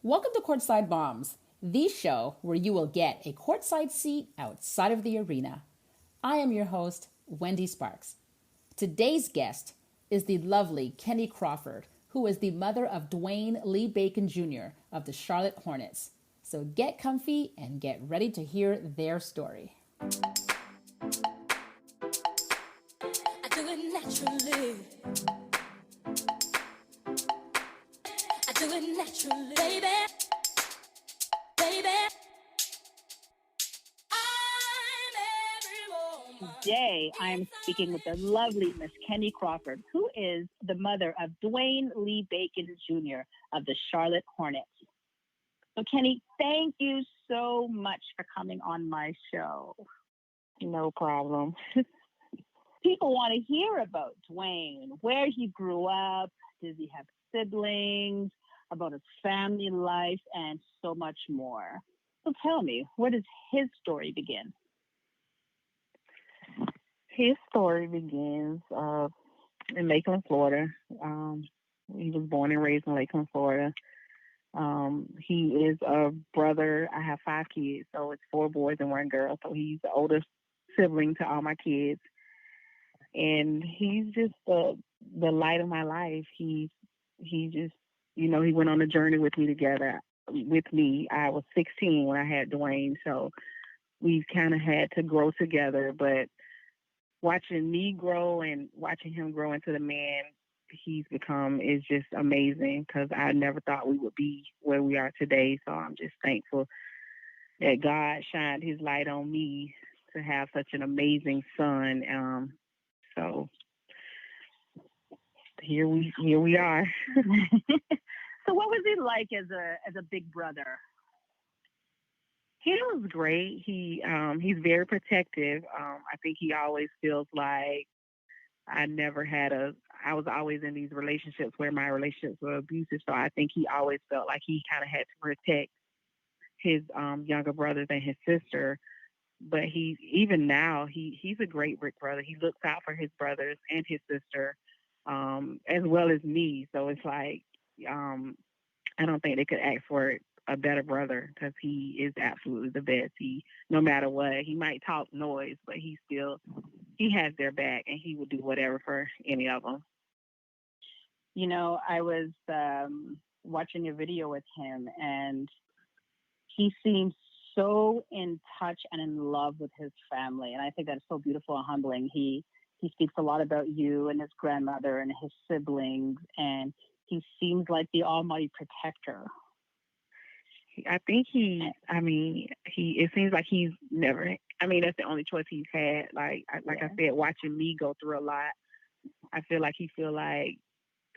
Welcome to Courtside Moms, the show where you will get a courtside seat outside of the arena. I am your host, Wendy Sparks. Today's guest is the lovely Kennie Crawford, who is the mother of Dwayne Lee Bacon Jr. of the Charlotte Hornets. So get comfy and get ready to hear their story. I do it naturally. I do it naturally, baby. Today, I am speaking with the lovely Miss Kennie Crawford, who is the mother of Dwayne Lee Bacon Jr. of the Charlotte Hornets. So, Kennie, thank you so much for coming on my show. No problem. People want to hear about Dwayne, where he grew up, does he have siblings, about his family life, and so much more. So tell me, where does his story begin? His story begins in Lakeland, Florida. He was born and raised in Lakeland, Florida. He is a brother. I have 5 kids, so it's 4 boys and 1 girl. So he's the oldest sibling to all my kids. And he's just the light of my life. He just, he went on a journey with me together. With me, I was 16 when I had Dwayne, so we've kind of had to grow together. But watching me grow and watching him grow into the man he's become is just amazing, because I never thought we would be where we are today. So I'm just thankful that God shined his light on me to have such an amazing son. So here we are. So what was he like as a big brother? He was great. He's very protective. I think he always feels like I was always in these relationships where my relationships were abusive. So I think he always felt like he kind of had to protect his younger brothers and his sister. But even now, he's a great big brother. He looks out for his brothers and his sister, as well as me. So it's like, I don't think they could ask for a better brother, because he is absolutely the best. No matter what, he might talk noise, but he has their back, and he will do whatever for any of them. I was watching a video with him, and he seems so in touch and in love with his family. And I think that's so beautiful and humbling. He speaks a lot about you and his grandmother and his siblings, and he seems like the almighty protector. I think it seems like he's never, that's the only choice he's had. I said, watching me go through a lot, I feel like he feel like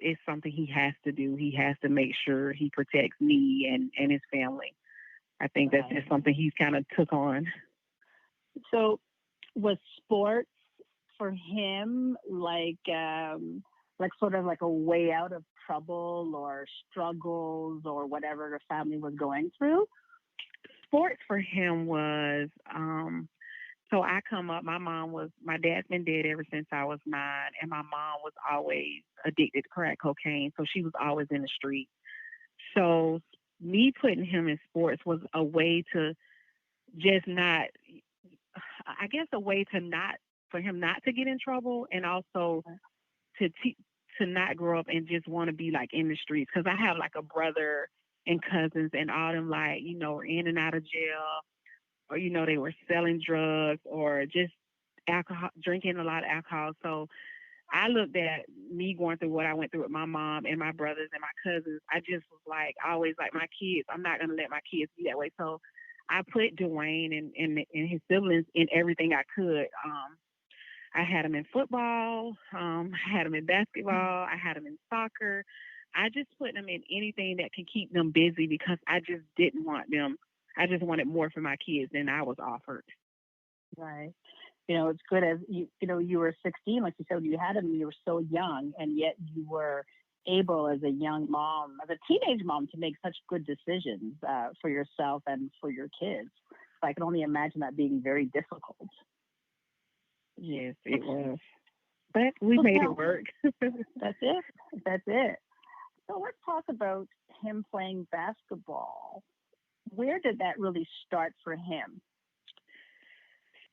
it's something he has to do. He has to make sure he protects me and his family. I think that's just something he's kind of took on. So was sports for him like sort of like a way out of trouble or struggles or whatever the family was going through? Sports for him was, so I come up, my dad's been dead ever since I was 9, and my mom was always addicted to crack cocaine, so she was always in the street. So me putting him in sports was a way to just not, I guess a way to not, for him not to get in trouble, and also to not grow up and just want to be like in the streets. Because I have like a brother and cousins and all them were in and out of jail, or, they were selling drugs or just alcohol, drinking a lot of alcohol. So I looked at me going through what I went through with my mom and my brothers and my cousins. I just was like, always like my kids, I'm not going to let my kids be that way. So I put Dwayne and his siblings in everything I could. I had him in football. I had him in basketball. I had him in soccer. I just put them in anything that can keep them busy, because I just didn't want them. I just wanted more for my kids than I was offered. Right. It's good as you were 16, like you said, when you had him, you were so young, and yet you were able as a young mom, as a teenage mom, to make such good decisions for yourself and for your kids. So I can only imagine that being very difficult. Yes, it was. But we made it work. That's it. So let's talk about him playing basketball. Where did that really start for him?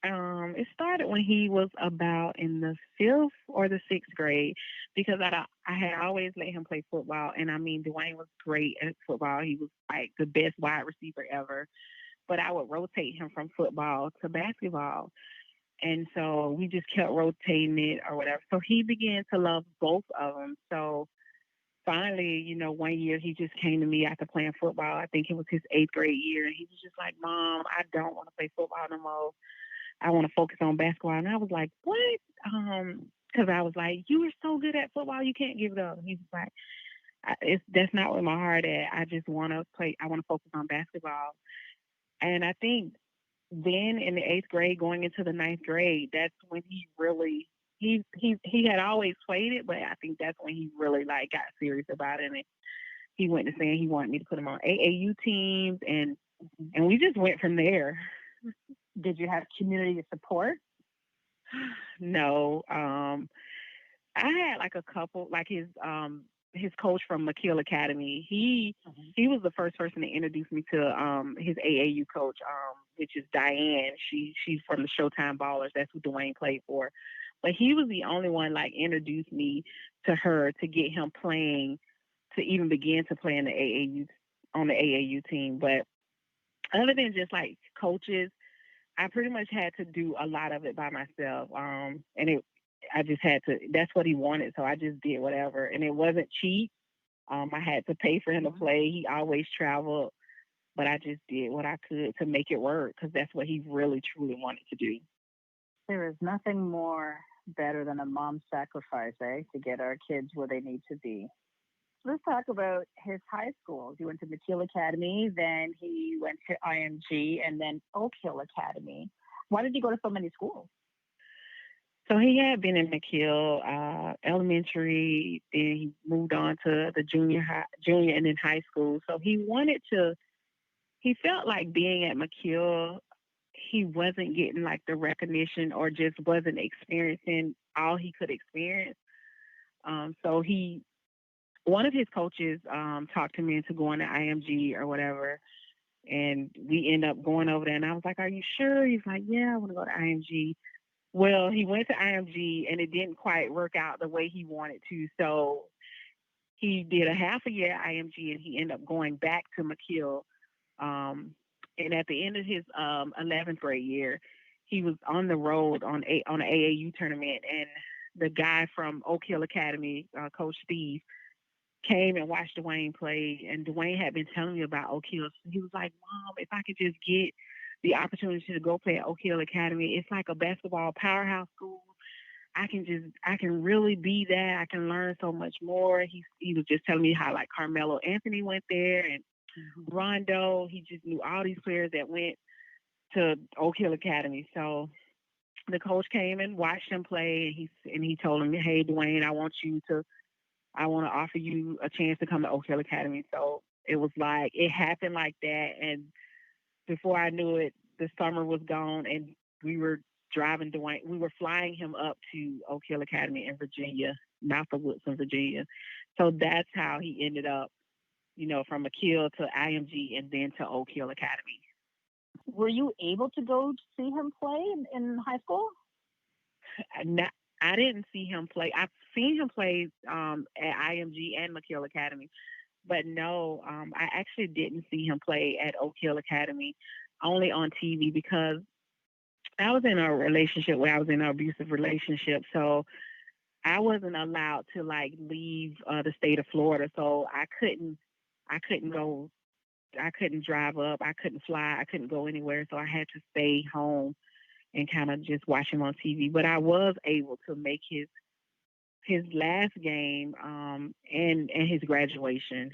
It started when he was about in the 5th or the 6th grade because I had always let him play football. And I mean, Dwayne was great at football. He was like the best wide receiver ever. But I would rotate him from football to basketball. And so we just kept rotating it or whatever. So he began to love both of them. So finally, one year he just came to me after playing football. I think it was his 8th grade year. And he was just like, Mom, I don't want to play football no more. I want to focus on basketball. And I was like, what? Because I was like, you were so good at football, you can't give it up. And he was like, that's not where my heart at. I just want to play. I want to focus on basketball. And I think then in the 8th grade, going into the 9th grade, that's when he really he had always played it, but I think that's when he really like got serious about it. And he went to saying he wanted me to put him on AAU teams, and we just went from there. Did you have community support? No, I had like a couple, like his coach from McKeel Academy. He was the first person to introduce me to his AAU coach, which is Diane. She's from the Showtime Ballers. That's who Dwayne played for. But he was the only one like introduced me to her to get him playing, to even begin to play in the AAU on the AAU team. But other than just like coaches, I pretty much had to do a lot of it by myself. I just had to, that's what he wanted. So I just did whatever. And it wasn't cheap. I had to pay for him to play. He always traveled, but I just did what I could to make it work because that's what he really, truly wanted to do. There is nothing more better than a mom's sacrifice, to get our kids where they need to be. Let's talk about his high schools. He went to McKeel Academy, then he went to IMG, and then Oak Hill Academy. Why did he go to so many schools? So he had been in McKeel elementary, then he moved on to the junior and then high school. So he felt like being at McKeel, he wasn't getting like the recognition or just wasn't experiencing all he could experience. So one of his coaches talked him into going to IMG or whatever. And we end up going over there. And I was like, are you sure? He's like, yeah, I want to go to IMG. Well, he went to IMG and it didn't quite work out the way he wanted to. So he did a half a year at IMG and he ended up going back to McKeel. And at the end of his 11th grade year, he was on the road on an AAU tournament. And the guy from Oak Hill Academy, Coach Steve, came and watched Dwayne play. And Dwayne had been telling me about Oak Hill. So he was like, Mom, if I could just get the opportunity to go play at Oak Hill Academy, it's like a basketball powerhouse school. I can really be that. I can learn so much more. He was just telling me how like Carmelo Anthony went there and Rondo. He just knew all these players that went to Oak Hill Academy. So the coach came and watched him play, and he told him, hey, Dwayne, I want to offer you a chance to come to Oak Hill Academy. So it was like, it happened like that. And before I knew it, the summer was gone and we were flying him up to Oak Hill Academy in Virginia, north of Woodson, Virginia. So that's how he ended up, from McKeel to IMG and then to Oak Hill Academy. Were you able to go see him play in high school? I didn't see him play. I've seen him play at IMG and McKeel Academy, but no, I actually didn't see him play at Oak Hill Academy, only on TV because I was in a relationship where I was in an abusive relationship, so I wasn't allowed to like leave the state of Florida. So I couldn't go. I couldn't drive up. I couldn't fly. I couldn't go anywhere. So I had to stay home and kind of just watch him on TV. But I was able to make his last game and his graduation.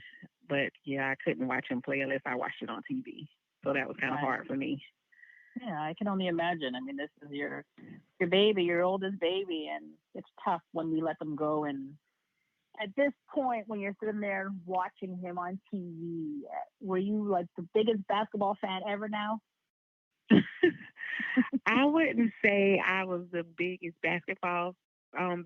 But yeah, I couldn't watch him play unless I watched it on TV. So that was kind of hard for me. Yeah, I can only imagine. I mean, this is your baby, your oldest baby, and it's tough when we let them go. And at this point, when you're sitting there watching him on TV, were you like the biggest basketball fan ever now? I wouldn't say I was the biggest basketball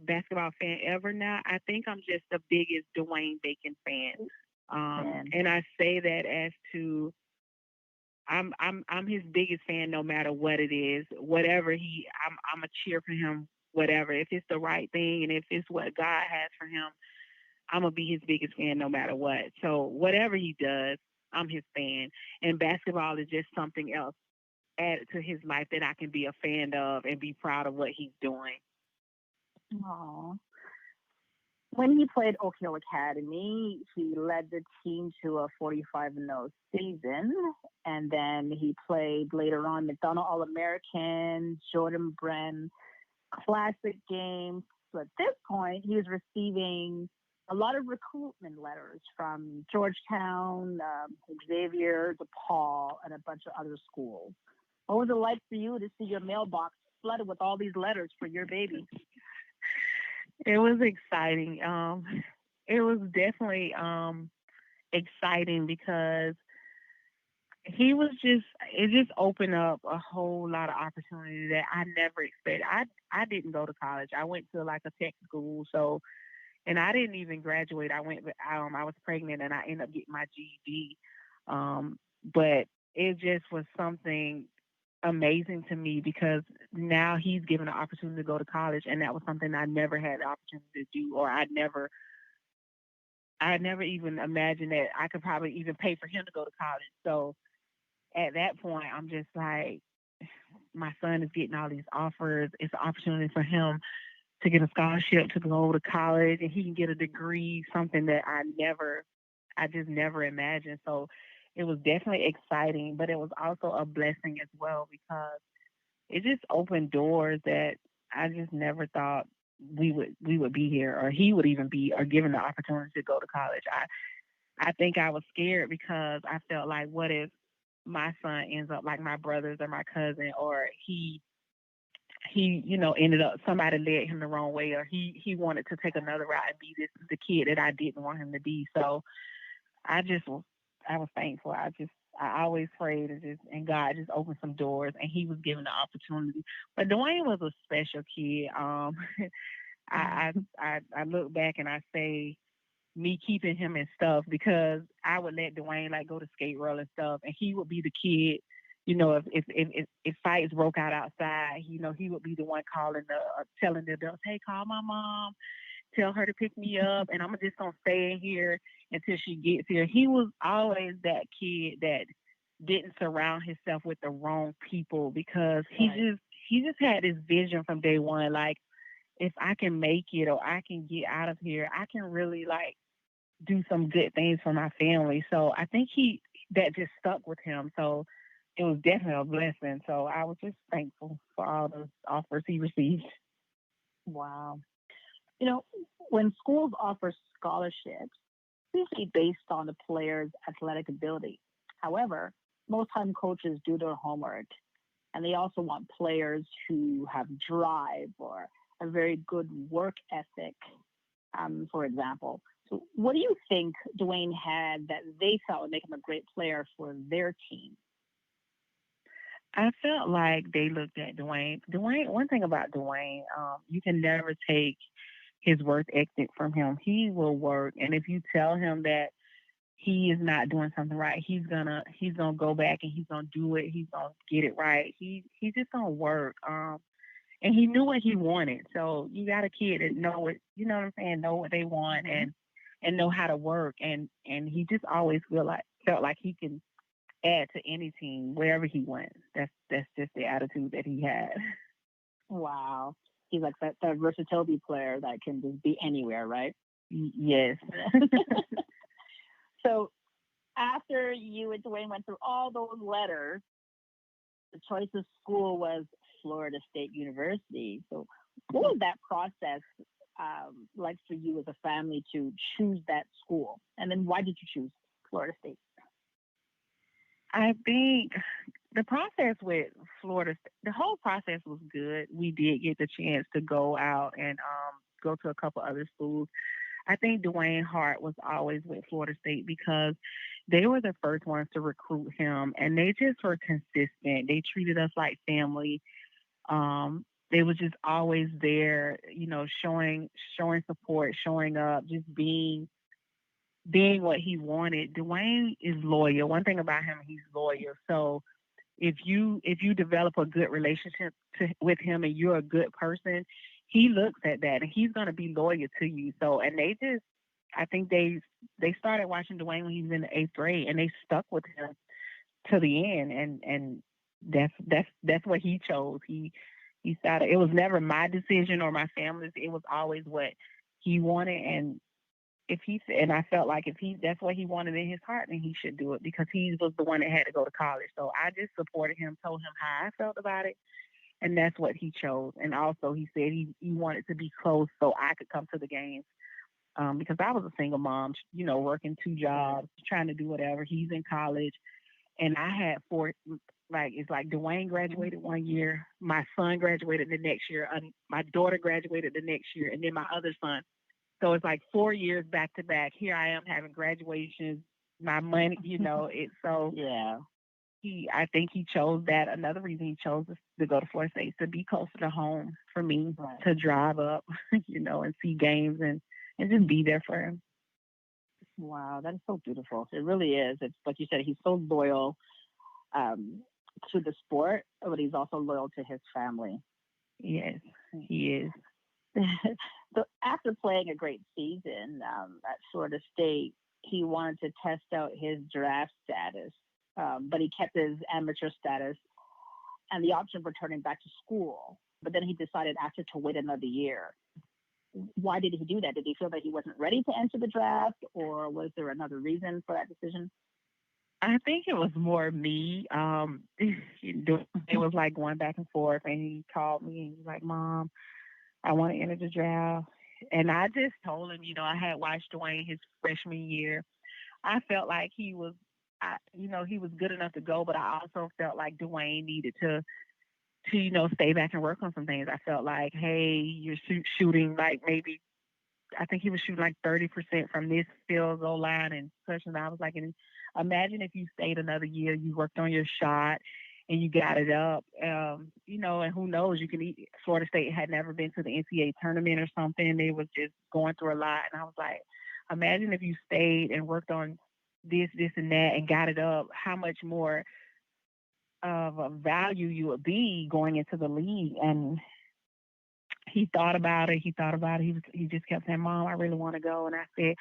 basketball fan ever now, I think I'm just the biggest Dwayne Bacon fan. And I say that as to I'm his biggest fan no matter what it is. Whatever I'm a cheer for him, whatever. If it's the right thing and if it's what God has for him, I'm gonna be his biggest fan no matter what. So whatever he does, I'm his fan. And basketball is just something else added to his life that I can be a fan of and be proud of what he's doing. Aww. When he played Oak Hill Academy, he led the team to a 45-0 season. And then he played later on McDonald All-American, Jordan Brand Classic games. So at this point, he was receiving a lot of recruitment letters from Georgetown, Xavier, DePaul, and a bunch of other schools. What was it like for you to see your mailbox flooded with all these letters for your baby? It was exciting. It was definitely exciting because it just opened up a whole lot of opportunity that I never expected. I didn't go to college. I went to like a tech school, and I didn't even graduate. I was pregnant and I ended up getting my GED. But it just was something amazing to me because now he's given an opportunity to go to college, and that was something I never had the opportunity to do, or I never even imagined that I could probably even pay for him to go to college. So at that point, I'm just like, my son is getting all these offers. It's an opportunity for him to get a scholarship to go to college, and he can get a degree, something that I just never imagined. So it was definitely exciting, but it was also a blessing as well because it just opened doors that I just never thought we would be here, or he would even be, or given the opportunity to go to college. I think I was scared because I felt like, what if my son ends up like my brothers or my cousin, or he ended up, somebody led him the wrong way, or he wanted to take another route and be the kid that I didn't want him to be. So I was thankful. I always prayed and God just opened some doors, and he was given the opportunity. But Dwayne was a special kid. I look back and I say, me keeping him and stuff, because I would let Dwayne like go to skate roll and stuff, and he would be the kid. If fights broke out outside, he would be the one telling the adults, "Hey, call my mom, tell her to pick me up, and I'm just gonna stay in here until she gets here." He was always that kid that didn't surround himself with the wrong people, because he just had this vision from day one, like, if I can make it or I can get out of here, I can really like do some good things for my family. So I think that just stuck with him. So it was definitely a blessing. So I was just thankful for all the offers he received. Wow. When schools offer scholarships, usually based on the player's athletic ability. However, most time coaches do their homework, and they also want players who have drive or a very good work ethic, for example. So what do you think Dwayne had that they felt would make him a great player for their team? I felt like they looked at Dwayne. One thing about Dwayne, you can never take his work ethic from him. He will work, and if you tell him that he is not doing something right, he's gonna go back and he's gonna do it. He's gonna get it right. He's just gonna work. And he knew what he wanted. So you got a kid that know what they want, and know how to work, and he just always felt like he can add to any team wherever he went. That's just the attitude that he had. Wow. He's like that versatility player that can just be anywhere, right? Yes. So after you and Dwayne went through all those letters, the choice of school was Florida State University. So what was that process like for you as a family to choose that school? And then why did you choose Florida State? I think the process with Florida, the whole process was good. We did get the chance to go out and go to a couple other schools. I think Dwayne Hart was always with Florida State because they were the first ones to recruit him, and they just were consistent. They treated us like family. they was just always there, showing support, showing up, just being what he wanted. Dwayne is loyal. One thing about him, he's loyal. So if you develop a good relationship with him and you're a good person, he looks at that and he's gonna be loyal to you. So and I think they started watching Dwayne when he was in the 8th grade and they stuck with him to the end and that's what he chose. He started. It was never my decision or my family's. It was always what he wanted, and I felt like that's what he wanted in his heart, then he should do it because he was the one that had to go to college. So I just supported him, told him how I felt about it, and that's what he chose. And also he said he wanted to be close so I could come to the games because I was a single mom, working 2 jobs, trying to do whatever. He's in college, and I had 4. Like it's like Dwayne graduated one year, my son graduated the next year, my daughter graduated the next year, and then my other son. So it's like 4 years back to back. Here I am having graduations, my money, it's so. Yeah. I think he chose that. Another reason he chose to go to Florida State is to be closer to home for me, Right. to drive up, and see games and just be there for him. Wow, that is so beautiful. It really is. It's like you said, he's so loyal to the sport, but he's also loyal to his family. Yes, he is. So after playing a great season at Florida State, he wanted to test out his draft status, but he kept his amateur status and the option of returning back to school. But then he decided after to wait another year. Why did he do that? Did he feel that he wasn't ready to enter the draft, or was there another reason for that decision? I think it was more me. It was like going back and forth, and he called me and he was like, "Mom, I want to enter the draft." And I just told him, I had watched Dwayne his freshman year. I felt like he was good enough to go, but I also felt like Dwayne needed to stay back and work on some things. I felt like, hey, you're shooting like maybe, I think he was shooting like 30% from this field goal line and such. And I was like, imagine if you stayed another year, you worked on your shot and you got it up, and who knows, Florida State had never been to the NCAA tournament or something. They was just going through a lot. And I was like, imagine if you stayed and worked on this and that and got it up, how much more of a value you would be going into the league. And he thought about it. He just kept saying, "Mom, I really want to go." And I said,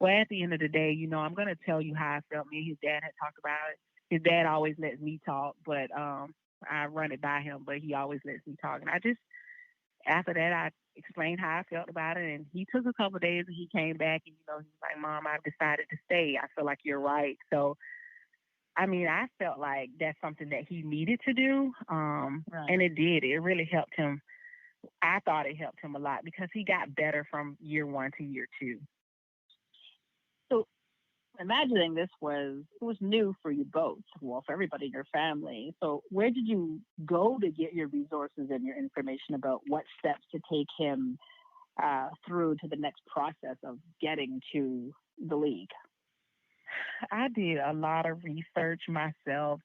well, at the end of the day, I'm going to tell you how I felt. Me and his dad had talked about it. His dad always lets me talk, but I run it by him, but he always lets me talk. And after that, I explained how I felt about it. And he took a couple of days and he came back and, he was like, "Mom, I've decided to stay. I feel like you're right." So, I mean, I felt like that's something that he needed to do. Right. And it did. It really helped him. I thought it helped him a lot because he got better from year 1 to year 2. So imagining this was new for you both, well, for everybody in your family. So where did you go to get your resources and your information about what steps to take him through to the next process of getting to the league? I did a lot of research myself.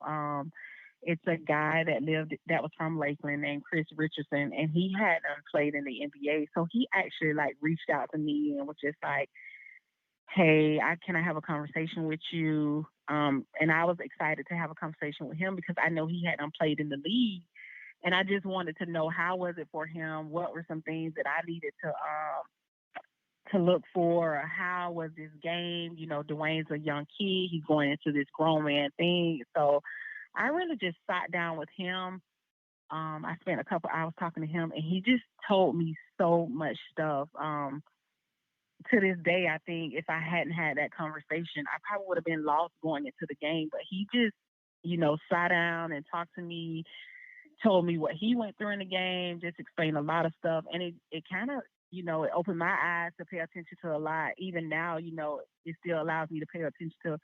It's a guy that was from Lakeland named Chris Richardson, and he hadn't played in the NBA. So he actually reached out to me and was just like, "Hey, can I have a conversation with you?" And I was excited to have a conversation with him because I know he hadn't played in the league. And I just wanted to know, how was it for him? What were some things that I needed to look for? Or how was this game? Dwayne's a young kid. He's going into this grown man thing. So I really just sat down with him. I spent a couple hours talking to him, and he just told me so much stuff. To this day, I think if I hadn't had that conversation, I probably would have been lost going into the game. But he just, sat down and talked to me, told me what he went through in the game, just explained a lot of stuff. And it kind of, it opened my eyes to pay attention to a lot. Even now, it still allows me to pay attention to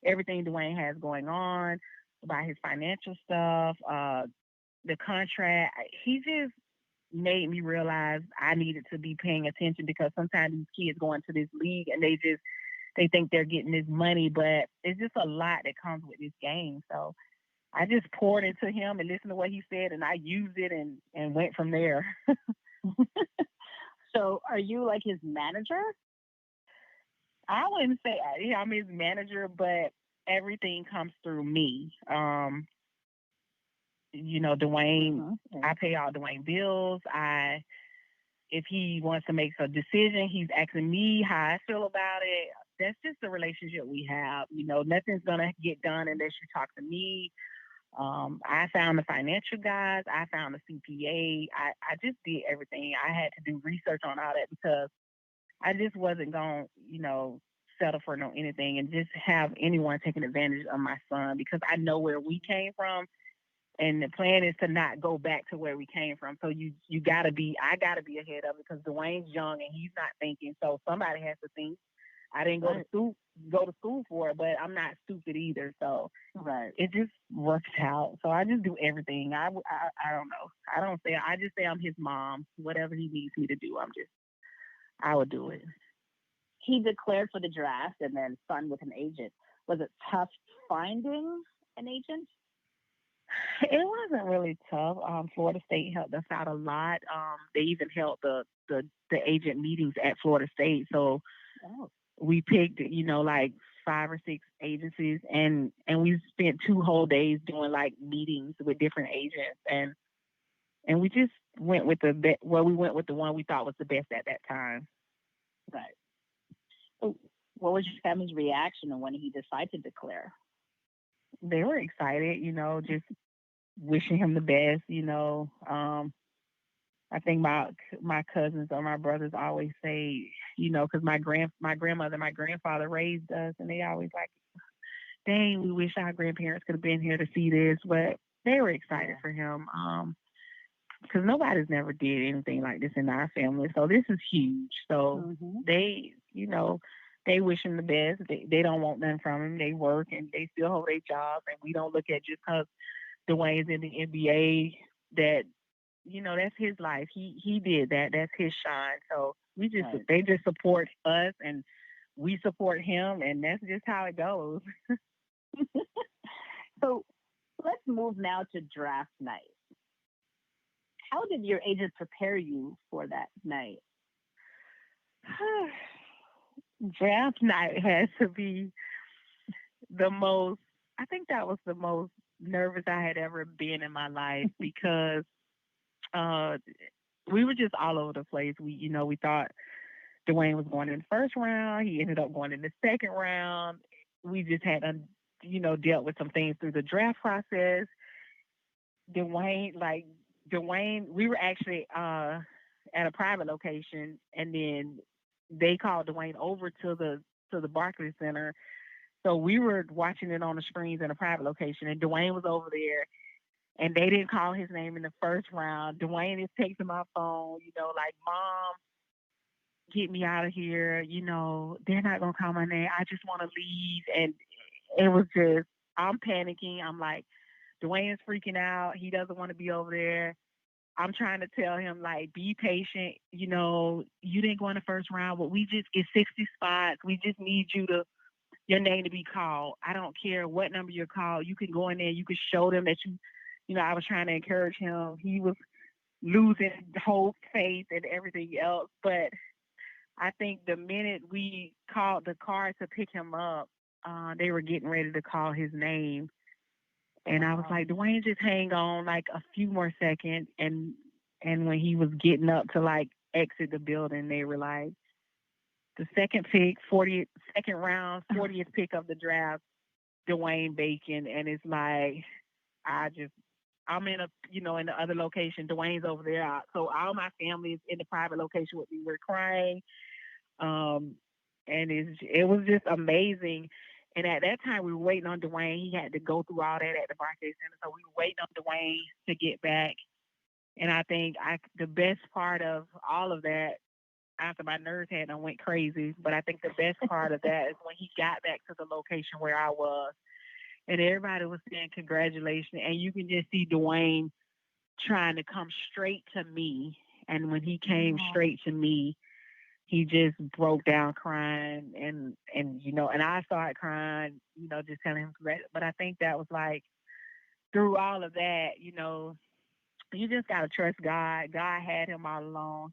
everything Dwayne has going on, about his financial stuff, the contract. He just made me realize I needed to be paying attention, because sometimes these kids go into this league and they think they're getting this money, but it's just a lot that comes with this game. So I just poured into him and listened to what he said, and I used it and went from there. So are you like his manager? I wouldn't say I'm his manager, but everything comes through me. Dwayne, I pay all Dwayne bills. If he wants to make a decision, he's asking me how I feel about it. That's just the relationship we have. Nothing's going to get done unless you talk to me. I found the financial guys. I found the CPA. I just did everything. I had to do research on all that because I just wasn't going to, settle for anything and just have anyone taking advantage of my son because I know where we came from. And the plan is to not go back to where we came from. So I got to be ahead of it because Dwayne's young and he's not thinking. So somebody has to think. I didn't go to school for it, but I'm not stupid either. So it just works out. So I just do everything. I don't know. I just say I'm his mom. Whatever he needs me to do, I would do it. He declared for the draft and then signed with an agent. Was it tough finding an agent? It wasn't really tough. Florida State helped us out a lot. They even held the agent meetings at Florida State. So we picked, like 5 or 6 agencies, and we spent 2 whole days doing like meetings with different agents, and we just went with we went with the one we thought was the best at that time. Right. So what was your family's reaction when he decided to declare? They were excited, just wishing him the best, I think my cousins or my brothers always say, because my grandmother, my grandfather raised us, and they always like, dang, we wish our grandparents could have been here to see this, but they were excited for him, because nobody's never did anything like this in our family, so this is huge. So they, they wish him the best. They don't want nothing from him. They work and they still hold their jobs, and we don't look at just because Dwayne's in the NBA that, that's his life. He did that. That's his shine. So they just support us and we support him, and that's just how it goes. So let's move now to draft night. How did your agent prepare you for that night? Draft night has to be I think that was the most nervous I had ever been in my life because we were just all over the place. We thought Dwayne was going in the first round. He ended up going in the second round. We just had, dealt with some things through the draft process. Dwayne, we were actually at a private location, and then they called Dwayne over to the Barclays Center. So we were watching it on the screens in a private location, and Dwayne was over there, and they didn't call his name in the first round. Dwayne is texting my phone, like, Mom, get me out of here. They're not going to call my name. I just want to leave. And it was just, I'm panicking. I'm like, Dwayne is freaking out. He doesn't want to be over there. I'm trying to tell him, like, be patient. You didn't go in the first round, but it's 60 spots. We just need your name to be called. I don't care what number you're called. You can go in there. You can show them that I was trying to encourage him. He was losing hope, faith, and everything else. But I think the minute we called the car to pick him up, they were getting ready to call his name. And I was like, Dwayne, just hang on like a few more seconds. And when he was getting up to like exit the building, they were like, the second pick, 42nd round, 40th pick of the draft, Dwayne Bacon. And it's like, I'm in in the other location. Dwayne's over there. So all my family is in the private location with me. We're crying. And it was just amazing. And at that time, we were waiting on Dwayne. He had to go through all that at the Barclays Center. So we were waiting on Dwayne to get back. And I think the best part of all of that, after my nerves went crazy, but I think the best part of that is when he got back to the location where I was. And everybody was saying congratulations. And you can just see Dwayne trying to come straight to me. And when he came straight to me, he just broke down crying, and I started crying, just telling him congrats. But I think that was like through all of that, you just gotta trust God. God had him all along.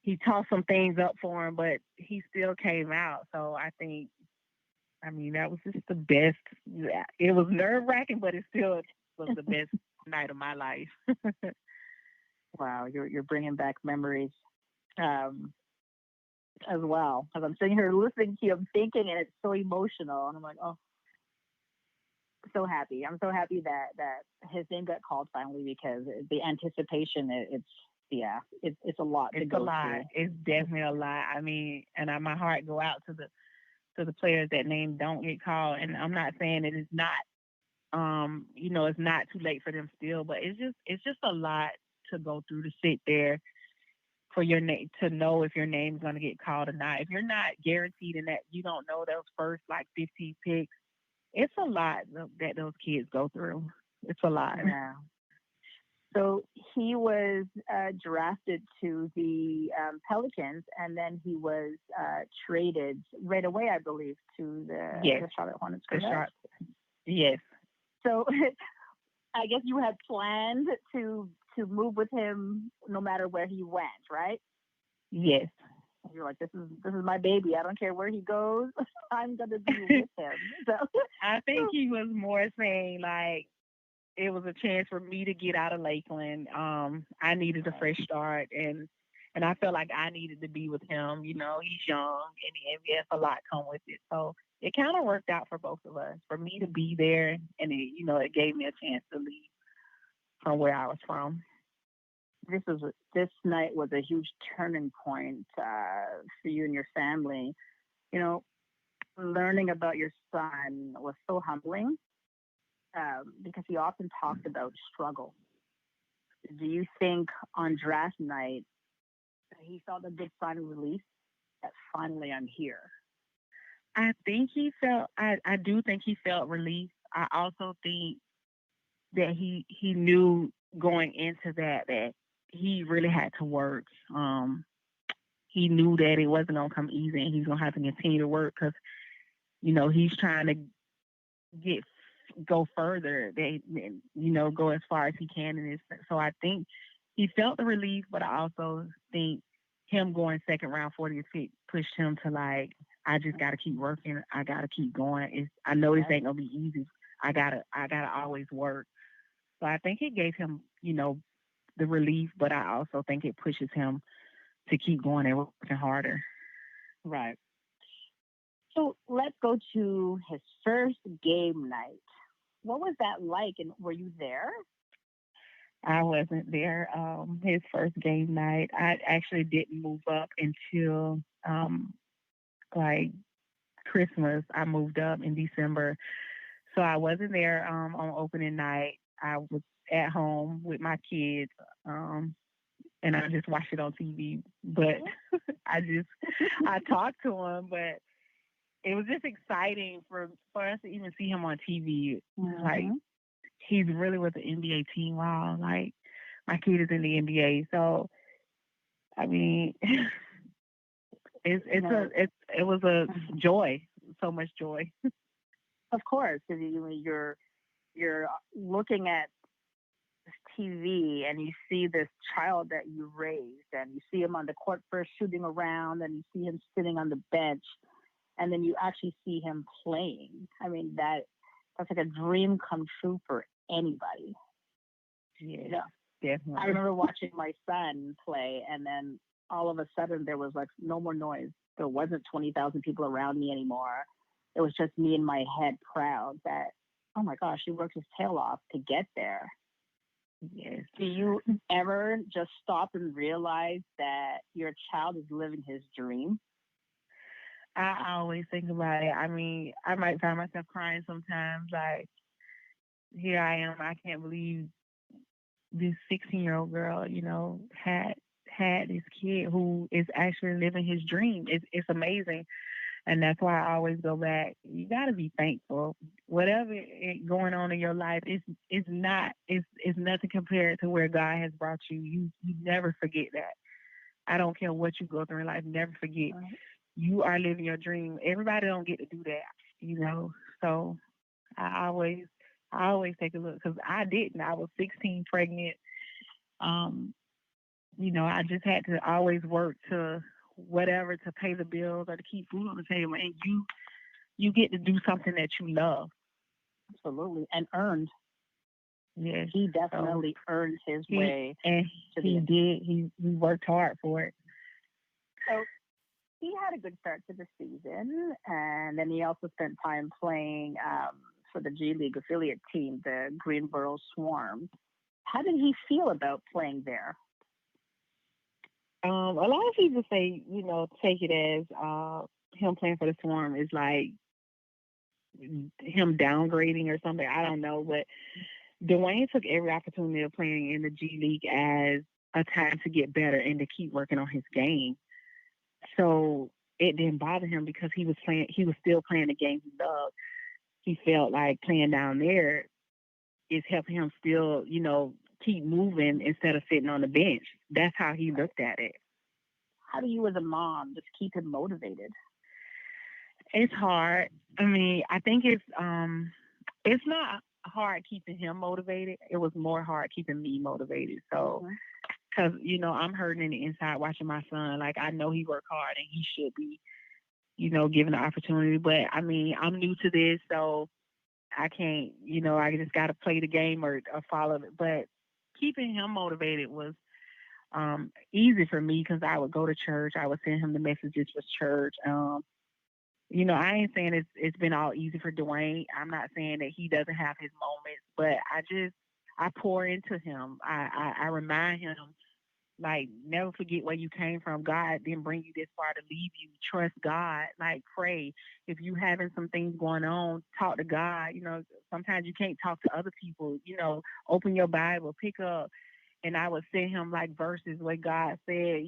He tossed some things up for him, but he still came out. So that was just the best. Yeah, it was nerve wracking, but it still was the best night of my life. Wow, you're bringing back memories as well. As I'm sitting here listening to you, I'm thinking, and it's so emotional, and I'm like, oh, so happy. I'm so happy that his name got called finally, because the anticipation, it's a lot to go It's a lot. through. It's definitely a lot. My heart go out to the players that name don't get called, and I'm not saying it is not. It's not too late for them still, but it's just a lot to go through, to sit there for your name, to know if your name's going to get called or not. If you're not guaranteed in that, you don't know those first 15 picks. It's a lot that those kids go through. It's a lot. Yeah. So he was drafted to the Pelicans, and then he was traded right away, I believe, to the Charlotte Hornets. Yes. So I guess you had planned to move with him no matter where he went, right? Yes. You're like, this is my baby. I don't care where he goes. I'm gonna be with him. So I think he was more saying it was a chance for me to get out of Lakeland. I needed a fresh start, and I felt like I needed to be with him. He's young, and the NBA, a lot come with it. So it kind of worked out for both of us. For me to be there, and it gave me a chance to leave from where I was from. This night was a huge turning point for you and your family. Learning about your son was so humbling, because he often talked about struggle. Do you think on draft night he felt a good sign of relief that finally I'm here? I think he felt. I do think he felt relief. I also think that he knew going into that he really had to work. He knew that it wasn't gonna come easy, and he's gonna have to continue to work, because he's trying to go further, go as far as he can in this. So I think he felt the relief, but I also think him going second round 40th pick pushed him to I just got to keep working. I got to keep going. I know this ain't gonna be easy. I gotta always work. So I think it gave him, the relief, but I also think it pushes him to keep going and working harder. Right. So let's go to his first game night. What was that like, and were you there? I wasn't there. His first game night, I actually didn't move up until Christmas. I moved up in December, so I wasn't there on opening night. I was at home with my kids, and I just watched it on TV. But I talked to him, but it was just exciting for us to even see him on TV. Mm-hmm. He's really with the NBA team. Wow, my kid is in the NBA. So, it was a joy, so much joy. Of course, because you're looking at TV and you see this child that you raised, and you see him on the court first shooting around, and you see him sitting on the bench, and then you actually see him playing. That's like a dream come true for anybody. Yeah, definitely. I remember watching my son play, and then all of a sudden there was no more noise. There wasn't 20,000 people around me anymore. It was just me in my head, proud that, oh my gosh, he worked his tail off to get there. Yes. Do you ever just stop and realize that your child is living his dream? I always think about it. I might find myself crying sometimes. Here I am. I can't believe this 16-year-old girl, had this kid who is actually living his dream. It's amazing. And that's why I always go back. You got to be thankful. Whatever going on in your life, it's nothing compared to where God has brought you. You never forget that. I don't care what you go through in life. Never forget. You are living your dream. Everybody don't get to do that, So I I always take a look because I didn't. I was 16 pregnant. Um, I just had to always work to whatever to pay the bills or to keep food on the table. And you get to do something that you love. Absolutely. And earned. Yes. He definitely earned his way. And he did. He worked hard for it. So he had a good start to the season, and then he also spent time playing for the G League affiliate team, the Greenboro Swarm. How did he feel about playing there? A lot of people say, take it as him playing for the Swarm is like him downgrading or something. I don't know, but Dwayne took every opportunity of playing in the G League as a time to get better and to keep working on his game. So it didn't bother him because he was still playing the game he loved. He felt like playing down there is helping him still, keep moving instead of sitting on the bench. That's how he looked at it. How do you as a mom just keep him motivated? It's hard. I mean, I think it's not hard keeping him motivated. It was more hard keeping me motivated. So, because, I'm hurting in the inside watching my son. Like, I know he worked hard and he should be, given the opportunity. But, I mean, I'm new to this, so I can't, I just got to play the game or follow it. But keeping him motivated was easy for me because I would go to church. I would send him the messages for church. I ain't saying it's been all easy for Dwayne. I'm not saying that he doesn't have his moments, but I pour into him. I remind him, like, never forget where you came from. God didn't bring you this far to leave you. Trust God. Like, pray. If you having some things going on, talk to God. Sometimes you can't talk to other people. Open your Bible, pick up. And I would send him, like, verses where God said,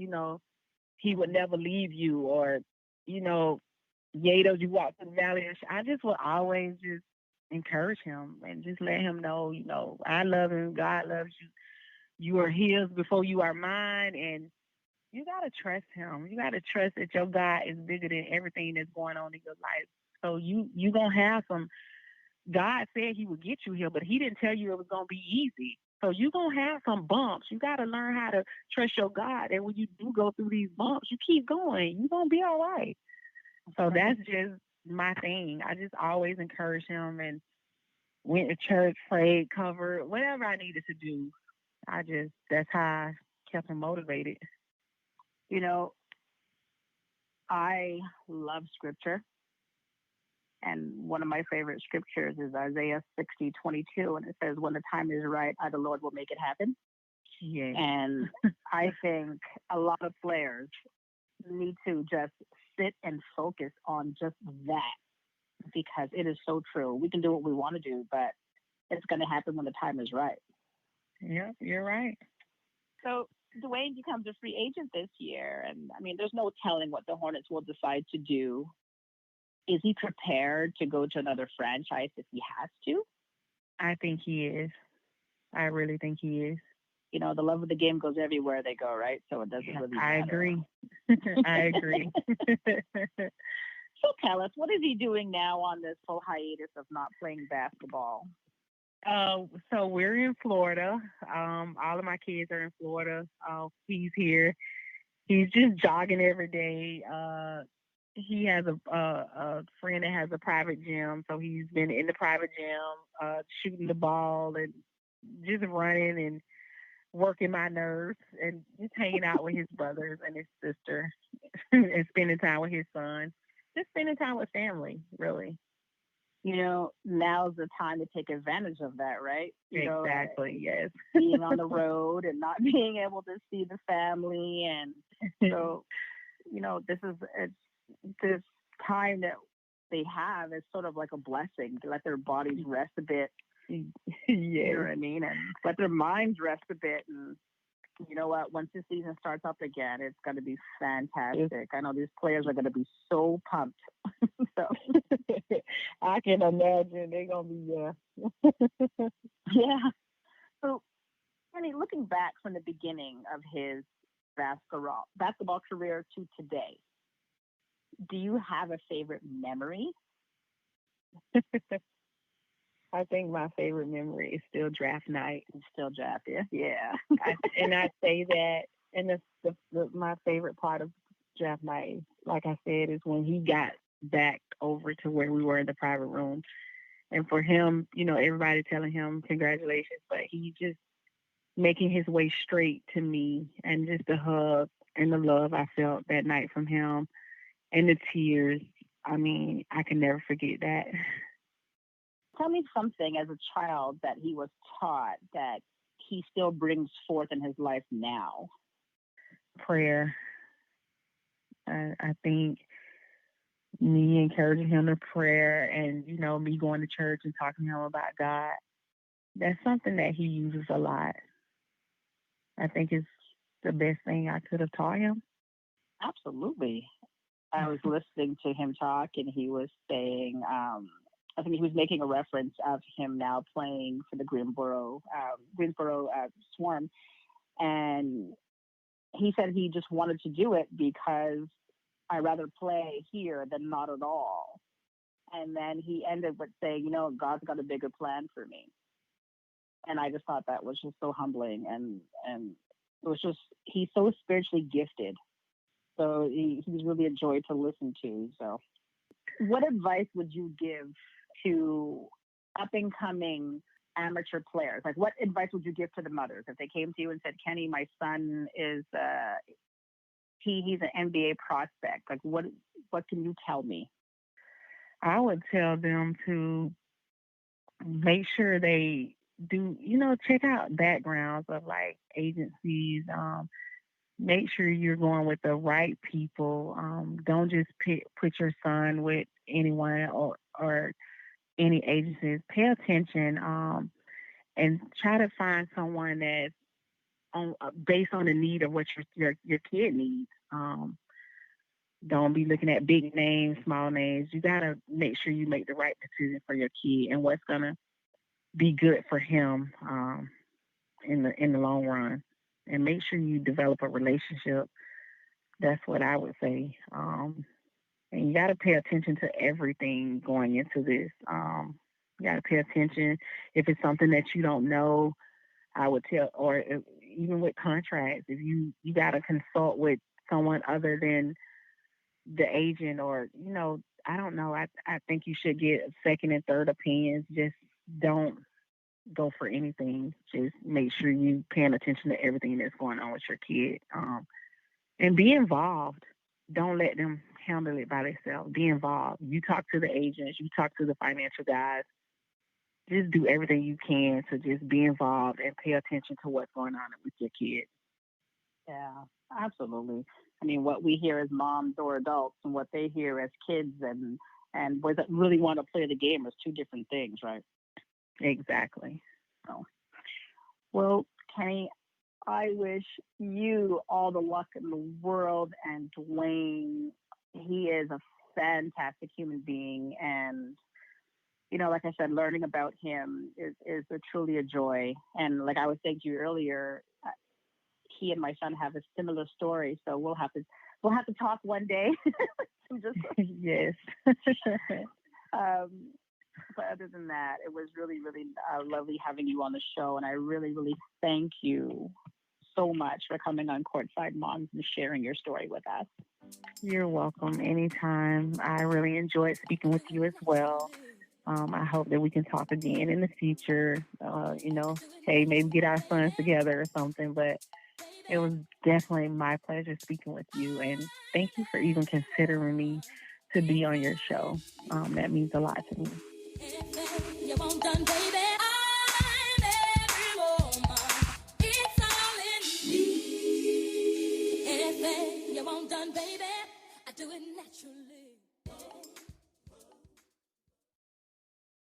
he would never leave you, or, yea, though you walk through the valley. I just would always just encourage him and just let him know, I love him. God loves you. You are his before you are mine. And you got to trust him. You got to trust that your God is bigger than everything that's going on in your life. So you going to have some, God said he would get you here, but he didn't tell you it was going to be easy. So you're going to have some bumps. You got to learn how to trust your God. And when you do go through these bumps, you keep going. You're going to be all right. So that's just my thing. I just always encourage him and went to church, prayed, covered, whatever I needed to do. That's how I kept him motivated. I love scripture. And one of my favorite scriptures is Isaiah 60:22. And it says, when the time is right, I, the Lord, will make it happen. Yeah. And I think a lot of players need to just sit and focus on just that, because it is so true. We can do what we want to do, but it's going to happen when the time is right. Yeah, you're right. So Dwayne becomes a free agent this year. And I mean, there's no telling what the Hornets will decide to do. Is he prepared to go to another franchise if he has to? I think he is. I really think he is. The love of the game goes everywhere they go, right? So it doesn't really matter. I agree. I agree. So tell us, what is he doing now on this full hiatus of not playing basketball? So we're in Florida. All of my kids are in Florida. He's here. He's just jogging every day. He has a friend that has a private gym, so he's been in the private gym, shooting the ball and just running and working my nerves and just hanging out with his brothers and his sister and spending time with his son. Just spending time with family, really. Now's the time to take advantage of that, right? Exactly, yes. Being on the road and not being able to see the family. And so, this time that they have is sort of like a blessing to let their bodies rest a bit. Yeah. You know what I mean? And let their minds rest a bit. And you know what? Once the season starts up again, it's going to be fantastic. I know these players are going to be so pumped. So I can imagine they're going to be, yeah. So, Kennie, looking back from the beginning of his basketball career to today, do you have a favorite memory? I think my favorite memory is still draft night. It's still draft, yeah. I say that, and my favorite part of draft night, like I said, is when he got back over to where we were in the private room. And for him, everybody telling him congratulations, but he just making his way straight to me, and just the hug and the love I felt that night from him and the tears. I mean, I can never forget that. Tell me something as a child that he was taught that he still brings forth in his life now. Prayer. I think me encouraging him to prayer, and me going to church and talking to him about God, that's something that he uses a lot. I think it's the best thing I could have taught him. Absolutely. I was listening to him talk, and he was saying, I think he was making a reference of him now playing for the Greensboro Swarm, and he said he just wanted to do it because I'd rather play here than not at all. And then he ended with saying, God's got a bigger plan for me. And I just thought that was just so humbling, and it was just, he's so spiritually gifted. So he's really a joy to listen to. So what advice would you give to up-and-coming amateur players? Like, what advice would you give to the mothers if they came to you and said, Kennie, my son is he's an NBA prospect. Like, what can you tell me? I would tell them to make sure they do, check out backgrounds of like agencies. Make sure you're going with the right people. Don't just put your son with anyone or any agencies. Pay attention, and try to find someone that's based on the need of what your kid needs. Don't be looking at big names, small names. You gotta make sure you make the right decision for your kid and what's gonna be good for him in the long run. And make sure you develop a relationship. That's what I would say. And you got to pay attention to everything going into this. You got to pay attention. If it's something that you don't know, I would tell, or even with contracts, if you got to consult with someone other than the agent, or, I don't know. I think you should get second and third opinions. Just don't go for anything. Just make sure you paying attention to everything that's going on with your kid, and be involved. Don't let them handle it by themselves. Be involved. You talk to the agents, you talk to the financial guys. Just do everything you can to just be involved and pay attention to what's going on with your kid. Yeah, absolutely. I mean, what we hear as moms or adults and what they hear as kids and boys that really want to play the game is two different things, right? Exactly. So, well, Kennie, I wish you all the luck in the world, and Dwayne, he is a fantastic human being, and like I said, learning about him is truly a joy. And like I was saying to you earlier, he and my son have a similar story, so we'll have to talk one day. Yes. But other than that, it was really, really lovely having you on the show. And I really, really thank you so much for coming on Courtside Moms and sharing your story with us. You're welcome. Anytime. I really enjoyed speaking with you as well. I hope that we can talk again in the future. Hey, maybe get our sons together or something. But it was definitely my pleasure speaking with you. And thank you for even considering me to be on your show. That means a lot to me. You want done, baby. I'm every woman. It's all in me. Anything you want done, baby. I do it naturally.